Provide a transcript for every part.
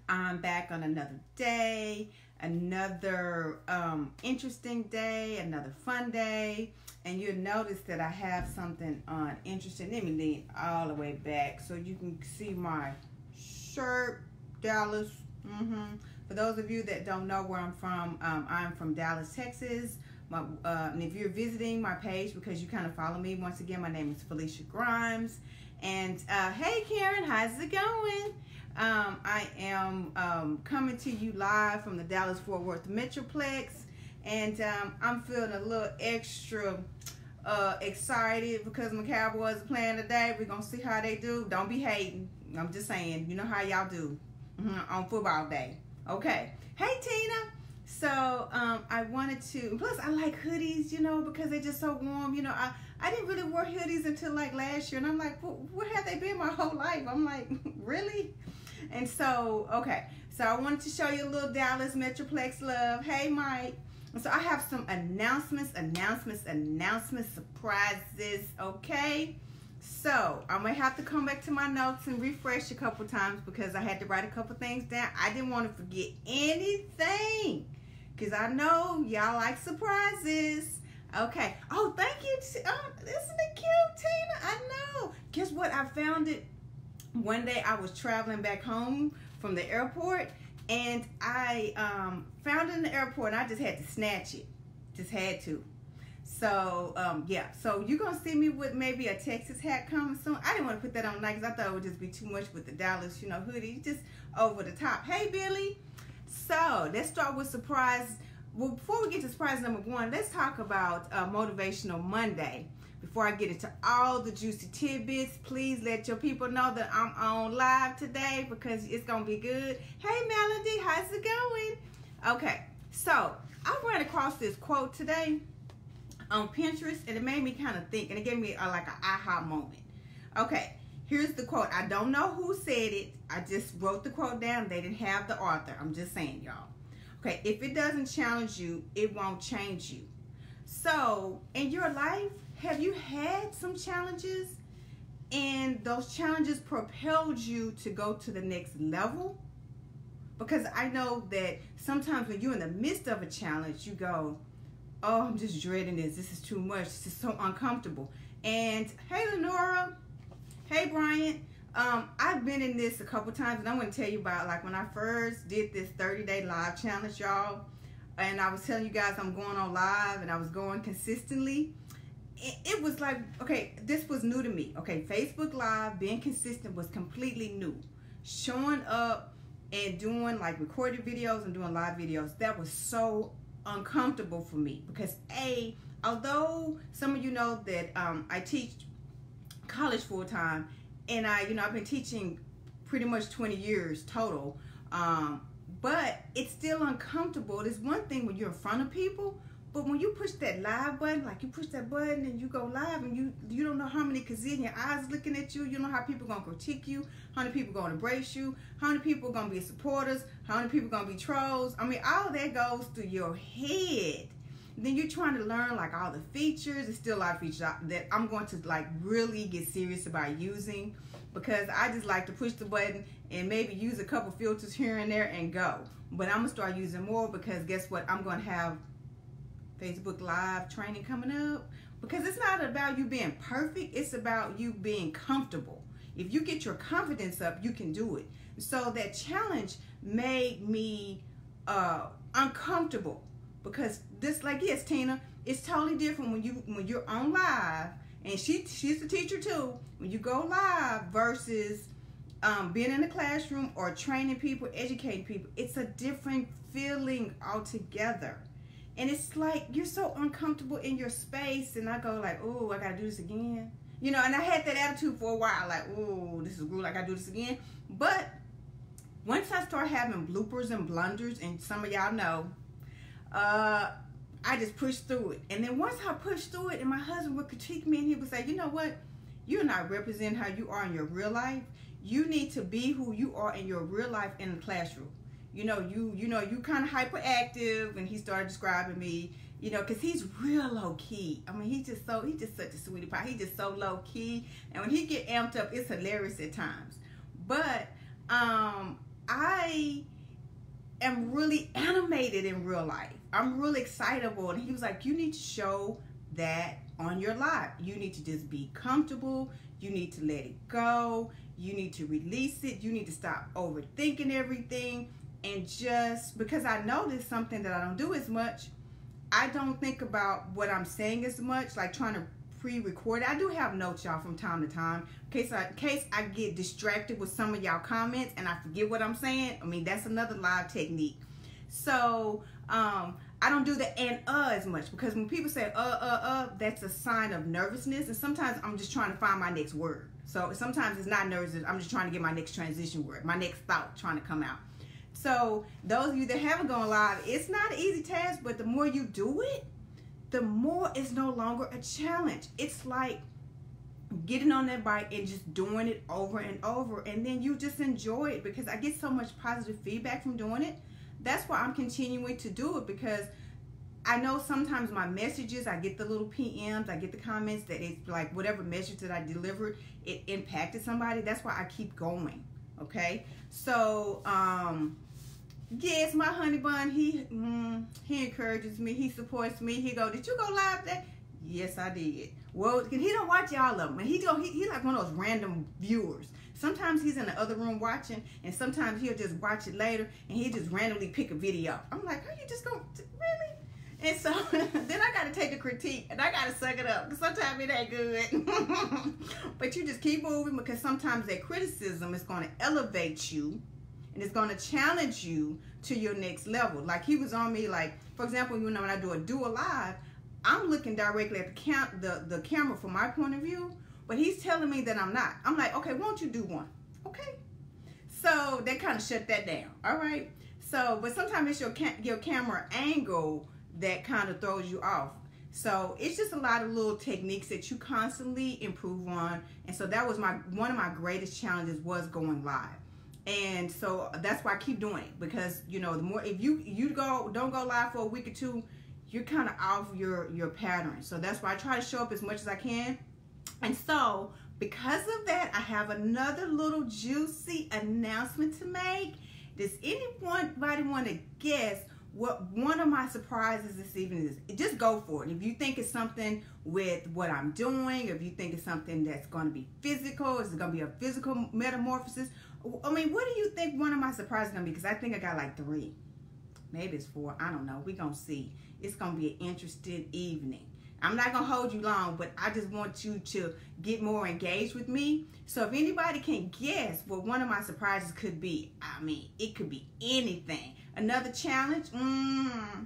I'm back on another day, another interesting day, another fun day. And you'll notice that I have something on interesting. Let me lean all the way back so you can see my shirt, Dallas. For those of you that don't know where I'm from Dallas, Texas. And if you're visiting my page because you kind of follow me, once again, my name is Felicia Grimes. And hey, Karen, how's it going? I am coming to you live from the Dallas-Fort Worth Metroplex. And I'm feeling a little extra excited because my Cowboys are playing today. We're going to see how they do. Don't be hating. I'm just saying, you know how y'all do on football day. Okay. Hey, Tina. So I wanted to, plus I like hoodies, you know, because they're just so warm. You know, I didn't really wear hoodies until like last year. And I'm like, where have they been my whole life? I'm like, really? And so, okay. So I wanted to show you a little Dallas Metroplex love. Hey, Mike. And so I have some announcements, surprises, okay? So I'm going to have to come back to my notes and refresh a couple times because I had to write a couple things down. I didn't want to forget anything because I know y'all like surprises. Okay. Oh, thank you. Isn't it cute, Tina? I know. Guess what? I found it one day. I was traveling back home from the airport. And I found it in the airport and I just had to snatch it. Just had to. So, yeah. So you're going to see me with maybe a Texas hat coming soon. I didn't want to put that on tonight because I thought it would just be too much with the Dallas, you know, hoodie. Just over the top. Hey, Billy. So let's start with surprise. Well, before we get to surprise number one, let's talk about Motivational Monday. Before I get into all the juicy tidbits, please let your people know that I'm on live today because it's going to be good. Hey, Melody, how's it going? Okay, so I ran across this quote today on Pinterest, and it made me kind of think, and it gave me like an aha moment. Okay, here's the quote. I don't know who said it. I just wrote the quote down. They didn't have the author. I'm just saying, y'all. Okay, if it doesn't challenge you, it won't change you. So, in your life, have you had some challenges and those challenges propelled you to go to the next level? Because I know that sometimes when you're in the midst of a challenge, you go, oh, I'm just dreading this. This is too much. This is so uncomfortable. And hey, Lenora. Hey, Brian. I've been in this a couple times, and I'm going to tell you about like when I first did this 30-day live challenge, y'all. And I was telling you guys I'm going on live and I was going consistently. It was like, okay, this was new to me. Okay, Facebook Live, being consistent was completely new. Showing up and doing like recorded videos and doing live videos, that was so uncomfortable for me because although some of you know that I teach college full-time and I've been teaching pretty much 20 years total, but it's still uncomfortable. It's one thing when you're in front of people, but when you push that live button, like you push that button and you go live and you don't know how many gazillion eyes looking at you. You don't know how people are going to critique you, how many people are going to embrace you, how many people are going to be supporters, how many people are going to be trolls. I mean, all that goes through your head. Then you're trying to learn like all the features. There's still a lot of features that I'm going to like really get serious about using because I just like to push the button and maybe use a couple filters here and there and go. But I'm going to start using more because guess what? I'm going to have Facebook Live training coming up because it's not about you being perfect. It's about you being comfortable. If you get your confidence up, you can do it. So that challenge made me uncomfortable because this, like, yes, Tina, it's totally different when you're on live, and she's a teacher too. When you go live versus being in the classroom or training people, educating people, it's a different feeling altogether. And it's like you're so uncomfortable in your space, and I go like, oh, I gotta do this again. You know, and I had that attitude for a while, like, oh, this is rude, I gotta do this again. But once I start having bloopers and blunders, and some of y'all know, I just pushed through it. And then once I pushed through it, and my husband would critique me, and he would say, you know what? You're not representing how you are in your real life. You need to be who you are in your real life in the classroom. You know, you kind of hyperactive, and he started describing me, you know, because he's real low key. I mean, he's just such a sweetie pie. He's just so low key, and when he get amped up, it's hilarious at times. But I I am really animated in real life. I'm really excitable. And he was like, you need to show that on your live. You need to just be comfortable. You need to let it go. You need to release it. You need to stop overthinking everything. And just because I noticed something that I don't do as much, I don't think about what I'm saying as much, like trying to pre-record it. I do have notes, y'all, from time to time, in case I get distracted with some of y'all comments and I forget what I'm saying. I mean, that's another live technique. So I don't do the as much, because when people say that's a sign of nervousness, and sometimes I'm just trying to find my next word. So sometimes it's not nervousness, I'm just trying to get my next transition word, my next thought trying to come out. So those of you that haven't gone live, it's not an easy task, but the more you do it, the more it's no longer a challenge. It's like getting on that bike and just doing it over and over, and then you just enjoy it, because I get so much positive feedback from doing it. That's why I'm continuing to do it, because I know sometimes my messages, I get the little PMs, I get the comments that it's like whatever message that I delivered, it impacted somebody. That's why I keep going. Okay, so yes, my honey bun, he encourages me, he supports me. He go, did you go live today? Yes, I did. Well, he don't watch y'all of them, and he like one of those random viewers. Sometimes he's in the other room watching, and sometimes he'll just watch it later, and he'll just randomly pick a video. I'm like, are you just gonna really? And so then I got to take the critique, and I got to suck it up, because sometimes it ain't good. But you just keep moving, because sometimes that criticism is going to elevate you, and it's going to challenge you to your next level. Like he was on me, like, for example, you know, when I do a live, I'm looking directly at the camera from my point of view, but he's telling me that I'm not. I'm like, okay, won't you do one? Okay. So they kind of shut that down. All right. So, but sometimes it's your camera angle that kind of throws you off. So it's just a lot of little techniques that you constantly improve on. And so that was one of my greatest challenges, was going live. And so that's why I keep doing it, because you know, the more, if you don't go live for a week or two, you're kind of off your pattern. So that's why I try to show up as much as I can. And so because of that, I have another little juicy announcement to make. Does anybody want to guess what one of my surprises this evening is? Just go for it. If you think it's something with what I'm doing, if you think it's something that's going to be physical, is it going to be a physical metamorphosis? I mean, what do you think one of my surprises is going to be? Because I think I got like 3. Maybe it's 4. I don't know. We're going to see. It's going to be an interesting evening. I'm not going to hold you long, but I just want you to get more engaged with me. So if anybody can guess what one of my surprises could be, I mean, it could be anything. Another challenge? I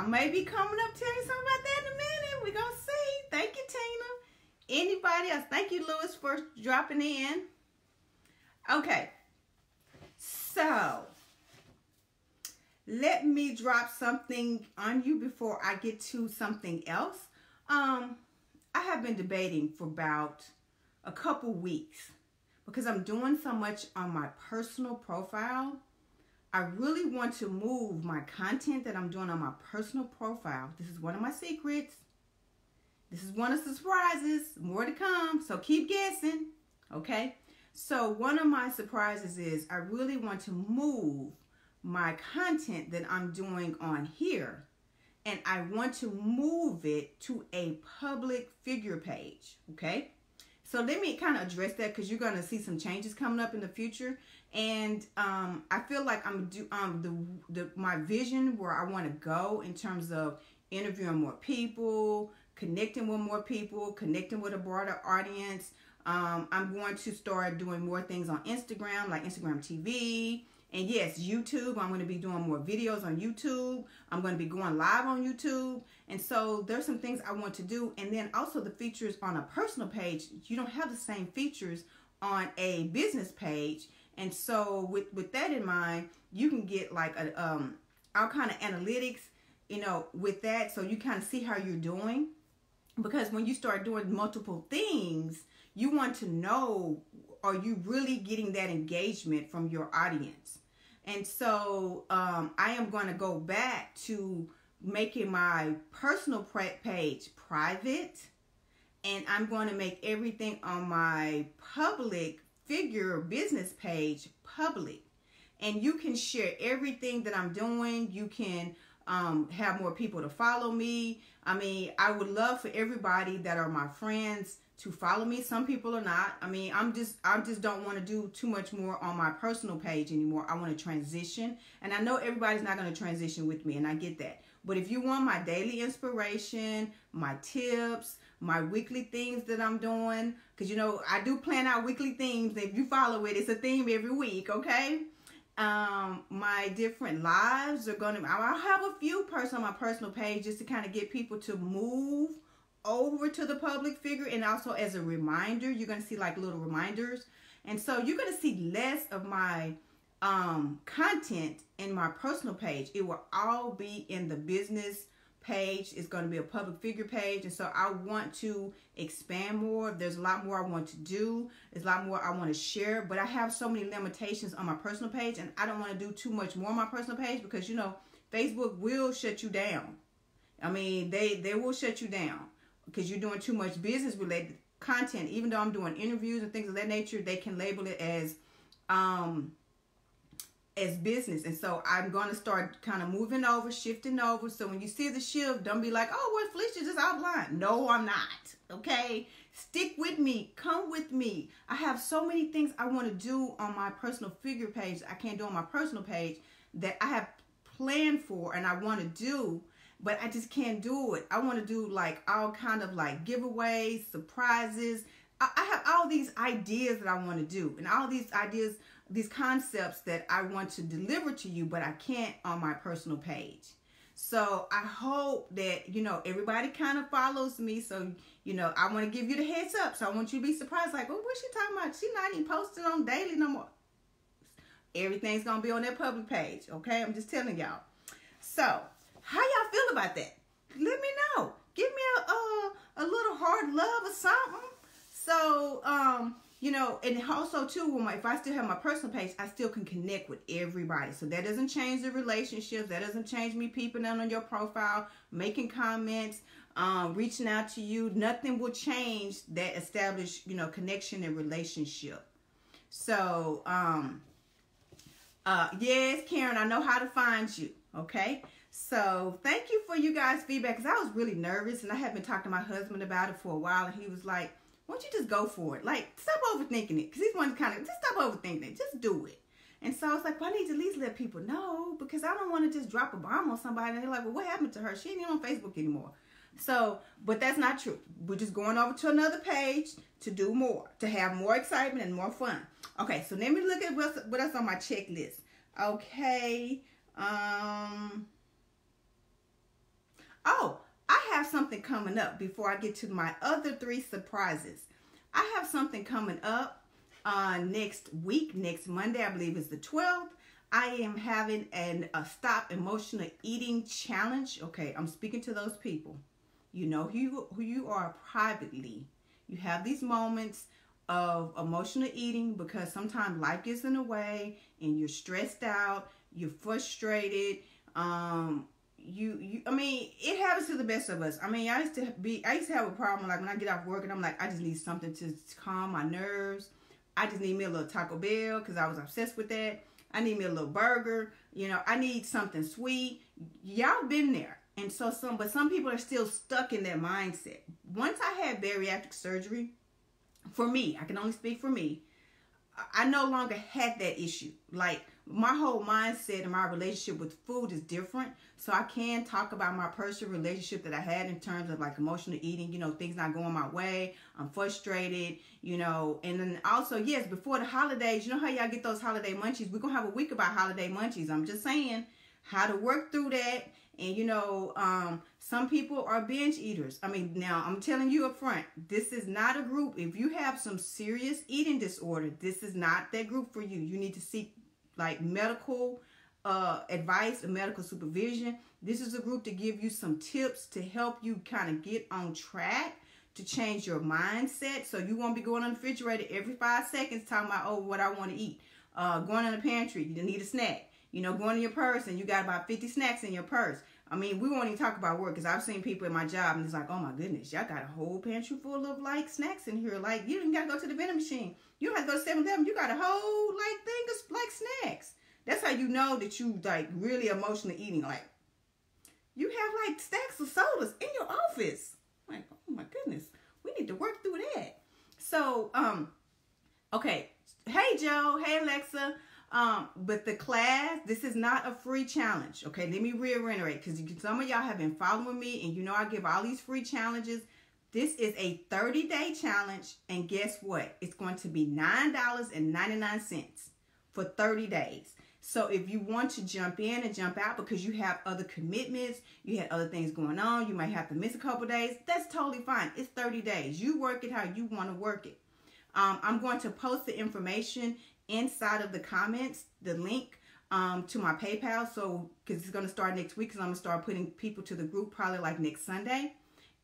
may be coming up telling you something about that in a minute. We're going to see. Thank you, Tina. Anybody else? Thank you, Lewis, for dropping in. Okay. So let me drop something on you before I get to something else. I have been debating for about a couple weeks, because I'm doing so much on my personal profile. I really want to move my content that I'm doing on my personal profile. This is one of my secrets. This is one of the surprises. More to come, so keep guessing. Okay? So one of my surprises is I really want to move my content that I'm doing on here, and I want to move it to a public figure page. Okay, so let me kind of address that, because you're going to see some changes coming up in the future, and I feel like my vision where I want to go in terms of interviewing more people, connecting with more people, connecting with a broader audience. I'm going to start doing more things on Instagram, like Instagram TV. And yes, YouTube, I'm going to be doing more videos on YouTube. I'm going to be going live on YouTube. And so there's some things I want to do. And then also the features on a personal page, you don't have the same features on a business page. And so with that in mind, you can get like all kind of analytics, you know, with that. So you kind of see how you're doing. Because when you start doing multiple things, you want to know, are you really getting that engagement from your audience? And so I am going to go back to making my personal page private, and I'm going to make everything on my public figure business page public. and you can share everything that I'm doing. You can have more people to follow me. I mean, I would love for everybody that are my friends to follow me. Some people are not. I mean, I just don't want to do too much more on my personal page anymore. I want to transition, and I know everybody's not going to transition with me, and I get that. But if you want my daily inspiration, my tips, my weekly things that I'm doing, because you know I do plan out weekly themes. If you follow it, it's a theme every week, okay? My different lives are gonna, I'll have a few posts on my personal page just to kind of get people to move over to the public figure, and also as a reminder, you're gonna see like little reminders, and so you're gonna see less of my content in my personal page. It will all be in the business page. It's going to be a public figure page, and so I want to expand more. There's a lot more I want to do. There's a lot more I want to share, but I have so many limitations on my personal page, and I don't want to do too much more on my personal page because, you know, Facebook will shut you down. I mean, they will shut you down because you're doing too much business related content. Even though I'm doing interviews and things of that nature, they can label it as business. And so I'm going to start kind of moving over, shifting over. So when you see the shift, don't be like, oh, what, Felicia just outlined. No, I'm not. Okay. Stick with me. Come with me. I have so many things I want to do on my personal figure page I can't do on my personal page that I have planned for and I want to do, but I just can't do it. I want to do like all kind of like giveaways, surprises. I have all these ideas that I want to do, and all these ideas, these concepts that I want to deliver to you, but I can't on my personal page. So I hope that, you know, everybody kind of follows me. So, you know, I want to give you the heads up. So I want you to be surprised, like, oh, what's she talking about? She's not even posting on daily no more. Everything's going to be on that public page. Okay. I'm just telling y'all. So how y'all feel about that? Let me know. Give me a little hard love or something. So, you know, and also too, if I still have my personal page, I still can connect with everybody. So that doesn't change the relationships. That doesn't change me peeping out on your profile, making comments, reaching out to you. Nothing will change that established, you know, connection and relationship. So, yes, Karen, I know how to find you. Okay. So thank you for you guys' feedback, because I was really nervous and I had been talking to my husband about it for a while, and he was like, why don't you just go for it? Like, stop overthinking it. Because he's one kind of, just stop overthinking it. Just do it. And so I was like, well, I need to at least let people know, because I don't want to just drop a bomb on somebody. And they're like, well, what happened to her? She ain't even on Facebook anymore. So, but that's not true. We're just going over to another page to do more, to have more excitement and more fun. Okay, so let me look at what else on my checklist. Okay. Oh, I have something coming up before I get to my other 3 surprises. I have something coming up next week, next Monday, I believe is the 12th. I am having a Stop Emotional Eating Challenge. Okay, I'm speaking to those people. You know who you are privately. You have these moments of emotional eating because sometimes life gets in the way and you're stressed out, you're frustrated, I mean, it happens to the best of us. I mean, I used to have a problem, like when I get off work and I'm like, I just need something to calm my nerves. I just need me a little Taco Bell because I was obsessed with that. I need me a little burger. You know, I need something sweet. Y'all been there. And so but some people are still stuck in that mindset. Once I had bariatric surgery, for me, I can only speak for me, I no longer had that issue. Like, my whole mindset and my relationship with food is different. So I can talk about my personal relationship that I had in terms of like emotional eating, you know, things not going my way. I'm frustrated, you know, and then also, yes, before the holidays, you know how y'all get those holiday munchies? We're going to have a week about holiday munchies. I'm just saying how to work through that. And, you know, some people are binge eaters. I mean, now I'm telling you up front, this is not a group. If you have some serious eating disorder, this is not that group for you. You need to seek like medical advice and medical supervision. This is a group to give you some tips to help you kind of get on track, to change your mindset. So you won't be going on the refrigerator every 5 seconds talking about, oh, what I want to eat. Going in the pantry, you need a snack. You know, going in your purse and you got about 50 snacks in your purse. I mean, we won't even talk about work, because I've seen people in my job and it's like, oh my goodness, y'all got a whole pantry full of like snacks in here. Like, you don't got to go to the vending machine. You don't have to go to 7-Eleven. You got a whole like thing of like snacks. That's you know that you like really emotionally eating. Like, you have like stacks of sodas in your office. Like, oh my goodness, we need to work through that. So, okay. Hey, Joe. Hey, Alexa. But the class, this is not a free challenge. Okay, let me reiterate, because some of y'all have been following me, and you know I give all these free challenges. This is a 30-day challenge, and guess what? It's going to be $9.99 for 30 days. So if you want to jump in and jump out because you have other commitments, you had other things going on, you might have to miss a couple days, that's totally fine. It's 30 days. You work it how you want to work it. I'm going to post the information inside of the comments, the link to my PayPal. So, because it's going to start next week, because I'm going to start putting people to the group probably like next Sunday,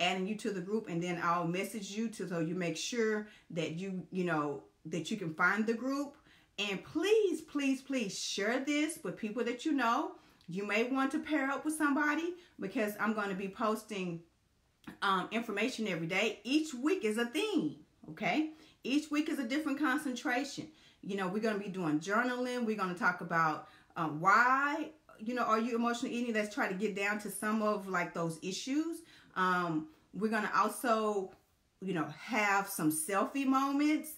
adding you to the group, and then I'll message you so you make sure that you know, that you can find the group. And please, please, please share this with people that you know. You may want to pair up with somebody, because I'm going to be posting information every day. Each week is a theme, okay? Each week is a different concentration. You know, we're going to be doing journaling. We're going to talk about why, you know, are you emotionally eating? Let's try to get down to some of like those issues. We're going to also, you know, have some selfie moments.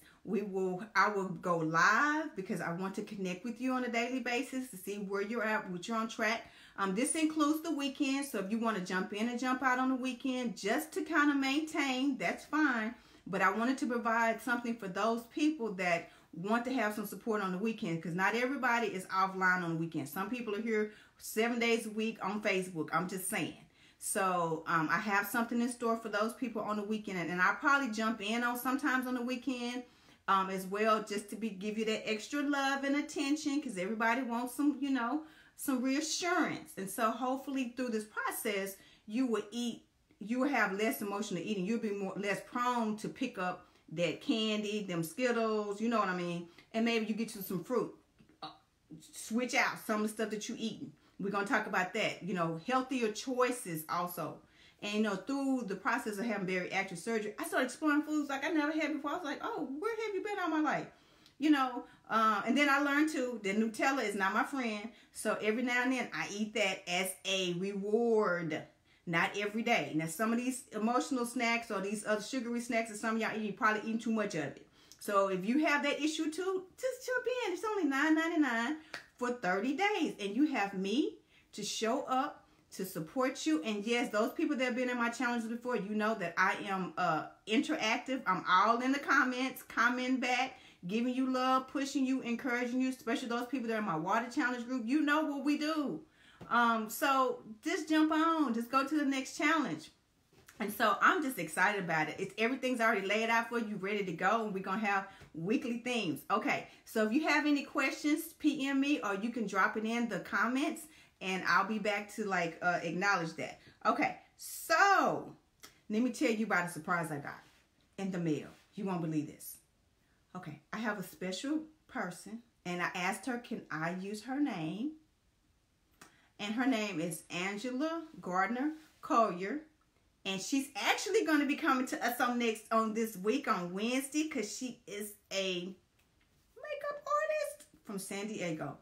I will go live because I want to connect with you on a daily basis to see where you're at, what you're on track. This includes the weekend. So if you want to jump in and jump out on the weekend just to kind of maintain, that's fine. But I wanted to provide something for those people that want to have some support on the weekend, because not everybody is offline on the weekend. Some people are here 7 days a week on Facebook. I'm just saying. So I have something in store for those people on the weekend, and I'll probably jump in on sometimes on the weekend as well, just to give you that extra love and attention, because everybody wants some, you know, some reassurance. And so hopefully through this process, you will have less emotional eating. You'll be less prone to pick up that candy, them Skittles, you know what I mean? And maybe you get you some fruit. Switch out some of the stuff that you're eating. We're going to talk about that. You know, healthier choices also. And, you know, through the process of having bariatric surgery, I started exploring foods like I never had before. I was like, oh, where have you been all my life? You know, and then I learned too that Nutella is not my friend. So every now and then I eat that as a reward. Not every day. Now, some of these emotional snacks or these other sugary snacks that some of y'all eat, you're probably eating too much of it. So if you have that issue too, just jump in. It's only $9.99 for 30 days. And you have me to show up, to support you. And yes, those people that have been in my challenges before, you know that I am interactive. I'm all in the comments, commenting back, giving you love, pushing you, encouraging you, especially those people that are in my water challenge group. You know what we do. So just jump on, just go to the next challenge. And so I'm just excited about it. Everything's already laid out for you, ready to go. And we're going to have weekly themes. Okay. So if you have any questions, PM me, or you can drop it in the comments and I'll be back to like, acknowledge that. Okay. So let me tell you about a surprise I got in the mail. You won't believe this. Okay. I have a special person and I asked her, can I use her name? And her name is Angela Gardner Collier. And she's actually going to be coming to us on this week on Wednesday, because she is a makeup artist from San Diego.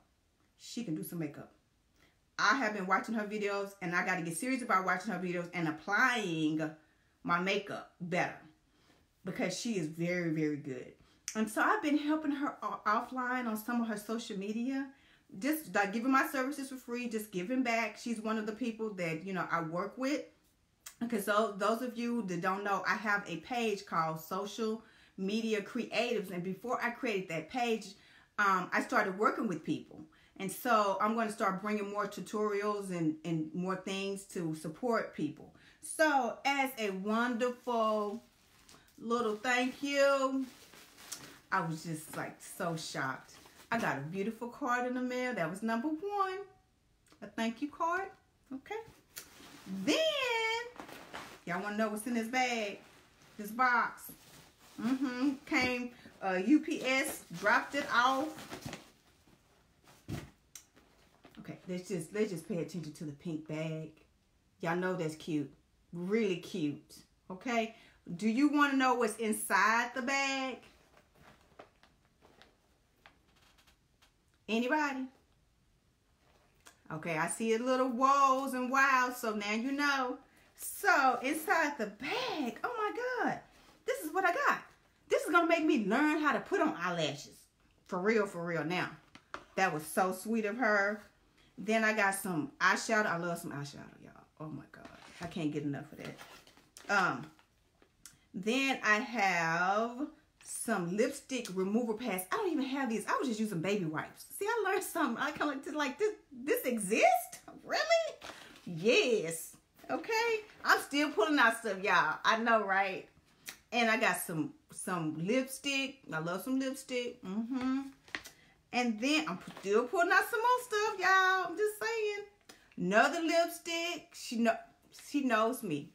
She can do some makeup. I have been watching her videos, and I got to get serious about watching her videos and applying my makeup better, because she is very, very good. And so I've been helping her offline on some of her social media. Just like giving my services for free, just giving back. She's one of the people that, you know, I work with. Because those of you that don't know, I have a page called Social Media Creatives. And before I created that page, I started working with people. And so I'm going to start bringing more tutorials and more things to support people. So as a wonderful little thank you, I was just like so shocked. I got a beautiful card in the mail. That was number 1. A thank you card. Okay. Then, y'all want to know what's in this bag? This box. Came, UPS, dropped it off. Okay, let's just pay attention to the pink bag. Y'all know that's cute. Really cute. Okay. Do you want to know what's inside the bag? Anybody? Okay, I see a little woes and wows, so now you know. So inside the bag, oh my God, this is what I got. This is gonna make me learn how to put on eyelashes. For real now. That was so sweet of her. Then I got some eyeshadow. I love some eyeshadow, y'all. Oh my God, I can't get enough of that. Then I have some lipstick remover pads. I don't even have these. I was just using baby wipes. See, I learned something. I kind of like this exists? Really? Yes. Okay. I'm still pulling out stuff, y'all. I know, right? And I got some lipstick. I love some lipstick. And then I'm still pulling out some more stuff, y'all. I'm just saying. Another lipstick. She knows me.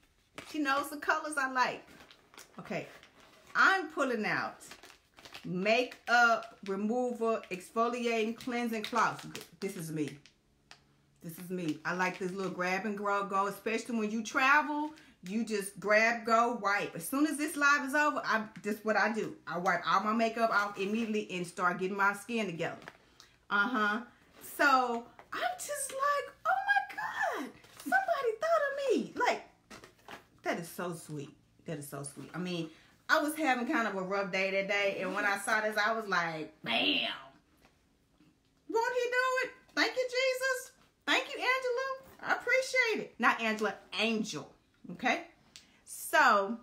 She knows the colors I like. Okay. I'm pulling out makeup remover, exfoliating, cleansing cloths. This is me. This is me. I like this little grab and go, especially when you travel. You just grab, go, wipe. As soon as this live is over, this is what I do. I wipe all my makeup off immediately and start getting my skin together. So I'm just like, oh my God, somebody thought of me. Like, that is so sweet. That is so sweet. I mean, I was having kind of a rough day that day, and when I saw this, I was like, bam. Won't he do it? Thank you, Jesus. Thank you, Angela. I appreciate it. Not Angela, Angel. Okay? So,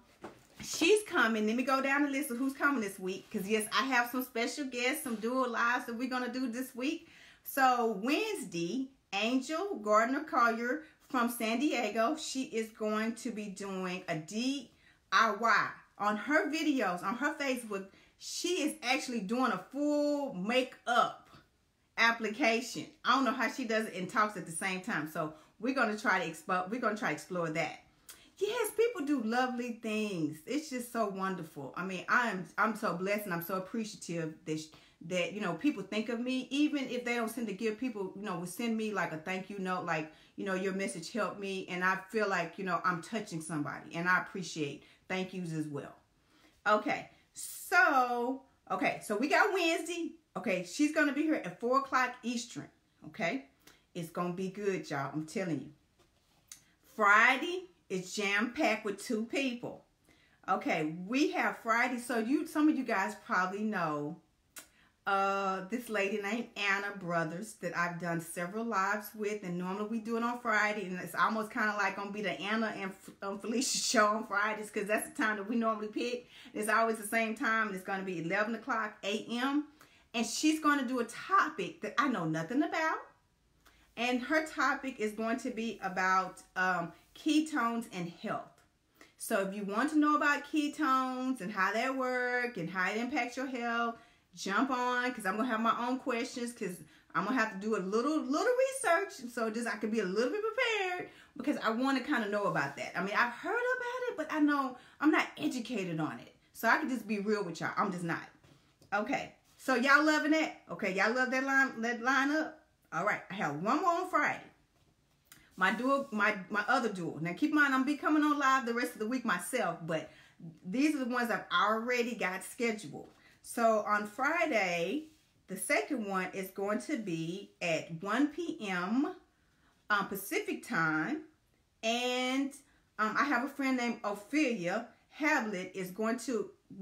she's coming. Let me go down the list of who's coming this week, because, yes, I have some special guests, some dual lives that we're going to do this week. So, Wednesday, Angel Gardner-Collier from San Diego, she is going to be doing a DIY. On her videos, on her Facebook, she is actually doing a full makeup application. I don't know how she does it and talks at the same time. So we're gonna try to explore that. Yes, people do lovely things. It's just so wonderful. I mean, I'm so blessed and I'm so appreciative that you know, people think of me, even if they don't send a gift. People, you know, will send me like a thank you note, like, you know, your message helped me, and I feel like, you know, I'm touching somebody, and I appreciate thank yous as well. Okay, so we got Wednesday. Okay, she's going to be here at 4 o'clock Eastern. Okay, it's going to be good, y'all. I'm telling you. Friday is jam-packed with 2 people. Okay, we have Friday. So some of you guys probably know this lady named Anna Brothers that I've done several lives with, and normally we do it on Friday, and it's almost kind of like gonna be the Anna and Felicia show on Fridays, because that's the time that we normally pick. It's always the same time, and it's going to be 11 o'clock a.m. and she's going to do a topic that I know nothing about, and her topic is going to be about ketones and health. So if you want to know about ketones and how they work and how it impacts your health, jump on, because I'm going to have my own questions, because I'm going to have to do a little research, so just I can be a little bit prepared, because I want to kind of know about that. I mean, I've heard about it, but I know I'm not educated on it. So I can just be real with y'all. I'm just not. Okay. So y'all loving it? Okay, y'all love that line up? All right. I have one more on Friday. My other duel. Now keep in mind, I'm be coming on live the rest of the week myself, but these are the ones I've already got scheduled. So on Friday, the second one is going to be at 1 p.m. Pacific time. And I have a friend named Ophelia Havlet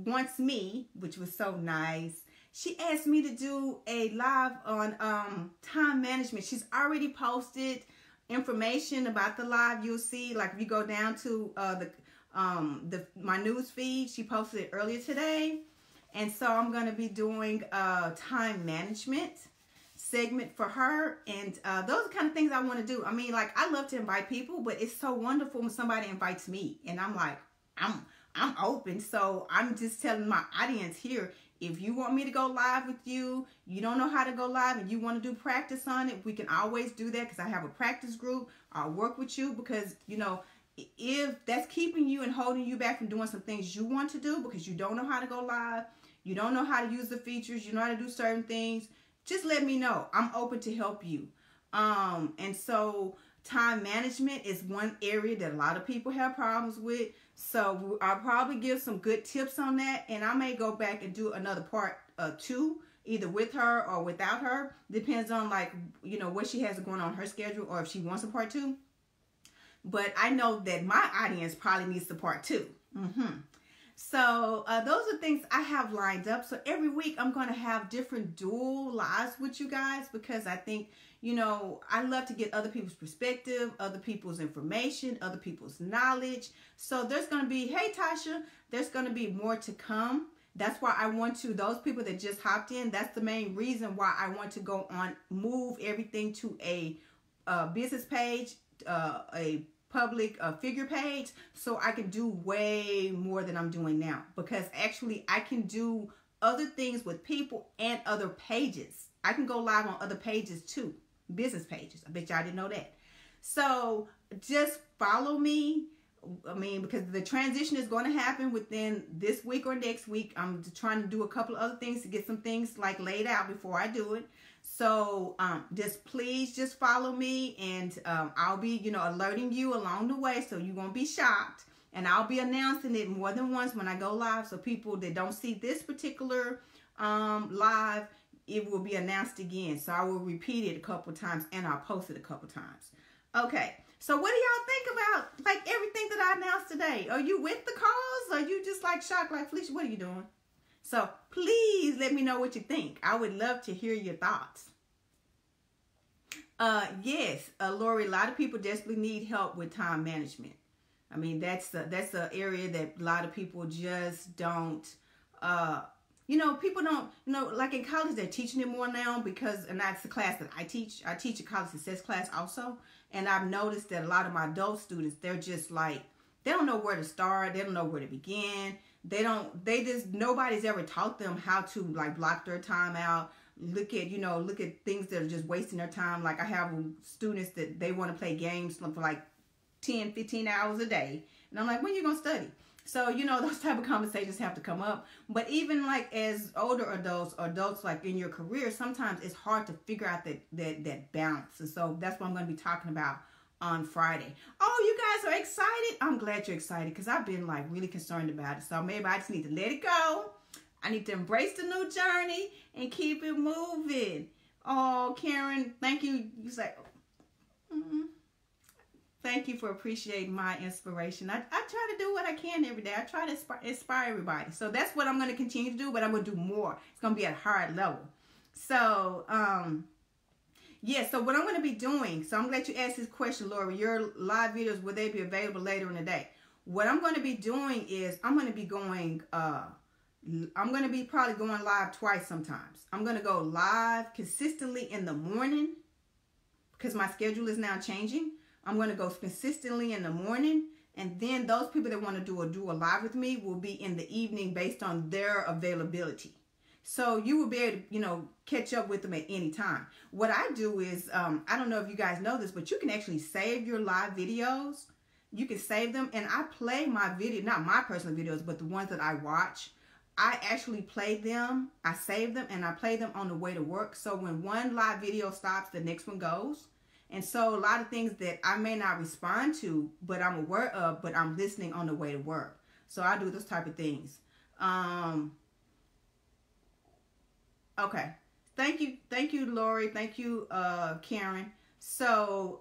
wants me, which was so nice. She asked me to do a live on time management. She's already posted information about the live. You'll see, like, if you go down to my news feed, she posted it earlier today. And so I'm going to be doing a time management segment for her. And those are the kind of things I want to do. I mean, like, I love to invite people, but it's so wonderful when somebody invites me. And I'm like, I'm open. So I'm just telling my audience here, if you want me to go live with you, you don't know how to go live, and you want to do practice on it, we can always do that, because I have a practice group. I'll work with you, because, you know, if that's keeping you and holding you back from doing some things you want to do because you don't know how to go live, you don't know how to use the features, you know how to do certain things, just let me know. I'm open to help you. And so time management is one area that a lot of people have problems with. So I'll probably give some good tips on that, and I may go back and do another part 2, either with her or without her. Depends on, like, you know, what she has going on her schedule, or if she wants a part 2. But I know that my audience probably needs the part 2. So those are things I have lined up. So every week I'm going to have different dual lives with you guys, because I think, you know, I love to get other people's perspective, other people's information, other people's knowledge. So there's going to be, hey Tasha, there's going to be more to come. That's why I want to, those people that just hopped in, that's the main reason why I want to go on, move everything to a business page, a public figure page, so I can do way more than I'm doing now, because actually I can do other things with people and other pages. I can go live on other pages too, business pages. I bet y'all didn't know that. So just follow me. I mean, because the transition is going to happen within this week or next week. I'm trying to do a couple of other things to get some things like laid out before I do it. So just please just follow me, and I'll be, you know, alerting you along the way, so you won't be shocked. And I'll be announcing it more than once when I go live, so people that don't see this particular live, it will be announced again. So I will repeat it a couple times, and I'll post it a couple times. Okay, so what do y'all think about, like, everything that I announced today? Are you with the cause? Are you just like shocked like Felicia? What are you doing? So please let me know what you think. I would love to hear your thoughts. Yes, Lori, a lot of people desperately need help with time management. I mean, that's the area that a lot of people just don't, you know, people don't, you know, like in college, they're teaching it more now, because, and that's the class that I teach. I teach a college success class also. And I've noticed that a lot of my adult students, they're just like, they don't know where to start. They don't know where to begin. Nobody's ever taught them how to, like, block their time out. Look at things that are just wasting their time. Like, I have students that they want to play games for like 10, 15 hours a day. And I'm like, when are you going to study? So, you know, those type of conversations have to come up. But even like as older adults like in your career, sometimes it's hard to figure out that balance. And so that's what I'm going to be talking about on Friday. Oh, you guys are excited? I'm glad you're excited, because I've been like really concerned about it. So maybe I just need to let it go. I need to embrace the new journey and keep it moving. Oh, Karen, thank you. You say, thank you for appreciating my inspiration. I try to do what I can every day. I try to inspire everybody. So that's what I'm going to continue to do, but I'm going to do more. It's going to be at a higher level. So, yeah, so what I'm going to be doing, so I'm glad you asked this question, Laura. Your live videos, will they be available later in the day? What I'm going to be doing is I'm going to be going, I'm going to be probably going live twice sometimes. I'm going to go live consistently in the morning, because my schedule is now changing. I'm going to go consistently in the morning, and then those people that want to do a live with me will be in the evening based on their availability. So you will be able to, you know, catch up with them at any time. What I do is, I don't know if you guys know this, but you can actually save your live videos. You can save them, and I play my video, not my personal videos, but the ones that I watch. I actually play them, I save them, and I play them on the way to work. So when one live video stops, the next one goes. And so a lot of things that I may not respond to, but I'm aware of, but I'm listening on the way to work. So I do those type of things. Okay. Thank you, Lori. Thank you, Karen. So,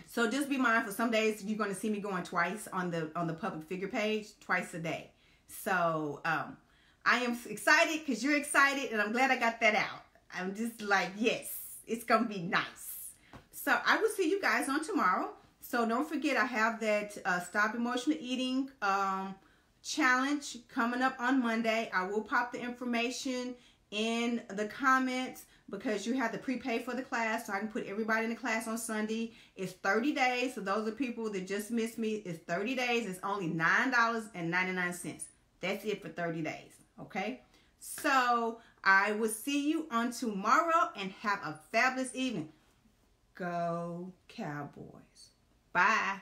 so just be mindful. Some days you're going to see me going twice on the public figure page, twice a day. So, I am excited because you're excited, and I'm glad I got that out. I'm just like, yes, it's going to be nice. So I will see you guys on tomorrow. So don't forget, I have that Stop Emotional Eating challenge coming up on Monday. I will pop the information in the comments, because you have to prepay for the class, so I can put everybody in the class on Sunday. It's 30 days. So those are people that just missed me. It's 30 days. It's only $9.99. That's it for 30 days. Okay. So I will see you on tomorrow, and have a fabulous evening. Go Cowboys. Bye.